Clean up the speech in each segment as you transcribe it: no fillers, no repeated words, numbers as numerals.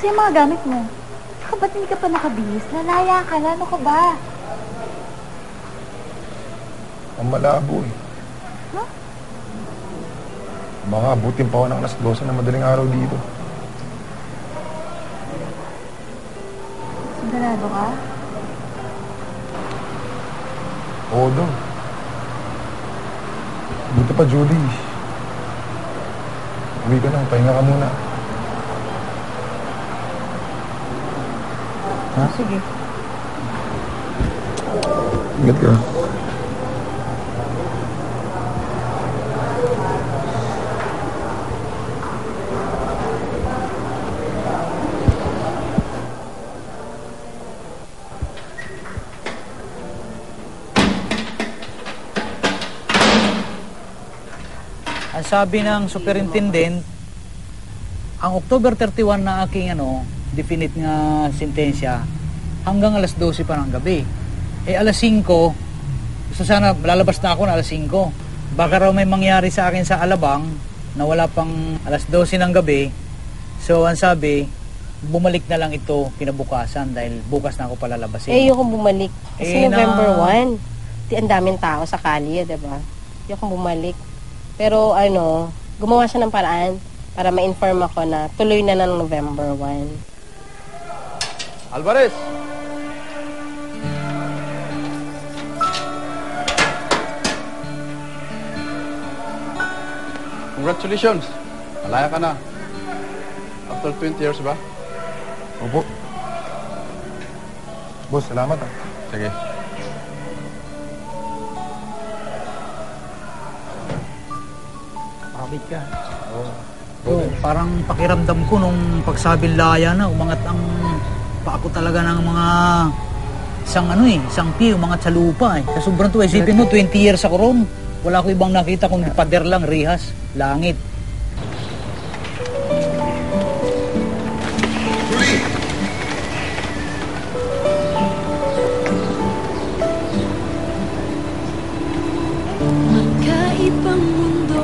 Kasi yung mga gamit mo. Saka ba't hindi ka pa nakabihis? Lalaya ka na. Ano ka ba? Ang malabo eh. Huh? Baka abutin pa ako ng alas 12 na madaling araw dito. Sigurado ka? Oo daw. Buti pa, Julie. Uwi ka na, pahinga ka muna. Ha? Sige. Ingat ka. Ang sabi ng superintendent, ang October 31 na aking definite nga sentensya, hanggang alas 12 pa ng gabi. Eh alas 5, gusto sana lalabas na ako na alas 5. Baka raw may mangyari sa akin sa Alabang na wala pang alas 12 ng gabi. So ang sabi, bumalik na lang ito kinabukasan dahil bukas na ako palalabasin. Eh, yung bumalik. Kasi November 1, ang daming tao sa kalye, diba? Yung bumalik. Pero gumawa siya ng paraan para ma-inform ako na tuloy na ng November 1. Alvarez! Congratulations! Malaya ka na. After 20 years ba? Opo. Boss, salamat ah. Sige. Kapit ka. Oo. Parang pakiramdam ko nung pagsabi laya na, umangat ang paa ko talaga ng mga isang piyo, umangat sa lupa eh. Sa sobrang to, isipin mo, 20 years ako ron. Wala ko ibang nakita kundi pader lang, rihas, langit. Magkaibang mundo,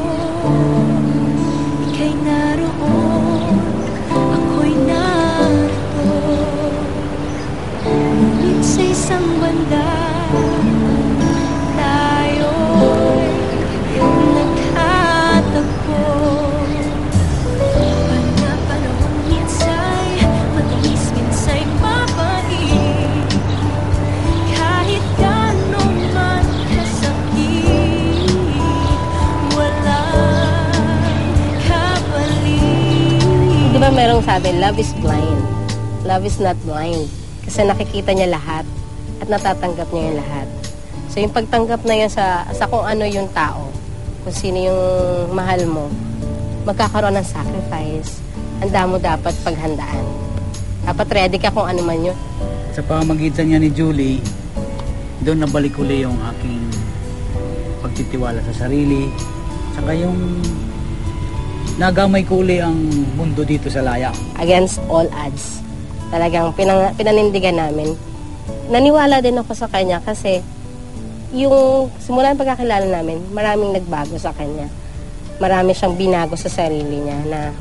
ika'y naroon, ako'y narito. Ngunit sa isang banda, tayo'y nagkatagpo. Panahon minsa'y matamis, minsa'y mabait. Kahit gano'n man kasakit, walang kapalit. Di ba merong sabi, love is blind. Love is not blind. Kasi nakikita niya lahat at natatanggap niya yung lahat. So yung pagtanggap na yun sa kung ano yung tao, kung sino yung mahal mo, magkakaroon ng sacrifice. Handa mo dapat paghandaan. Dapat ready ka kung ano man yun. Sa pamagitan niya ni Julie, doon nabalik uli yung aking pagtitiwala sa sarili. Saka yung nagamay ko uli ang mundo dito sa Laya. Against all odds. Talagang pinanindigan namin. Naniwala din ako sa kanya kasi yung simula ng pagkakilala namin, maraming nagbago sa kanya. Marami siyang binago sa sarili niya na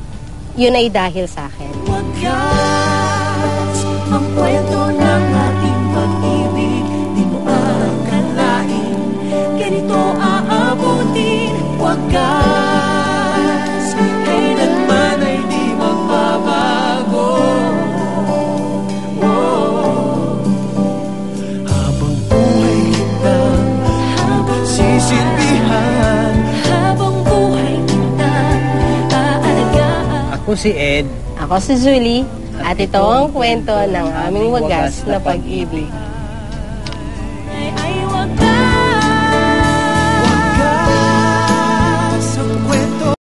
yun ay dahil sa akin. Wagas ang kwento ng ating pag-ibig, di mo akalain, ganito aabutin. Wagas, kailanman ay di magbabago. Habang buhay kitang sisilbihan, Habang buhay kita aalagaan. Ako si Ed. Ako si Julie at ito ang kwento ng aming wagas na pag-ibig.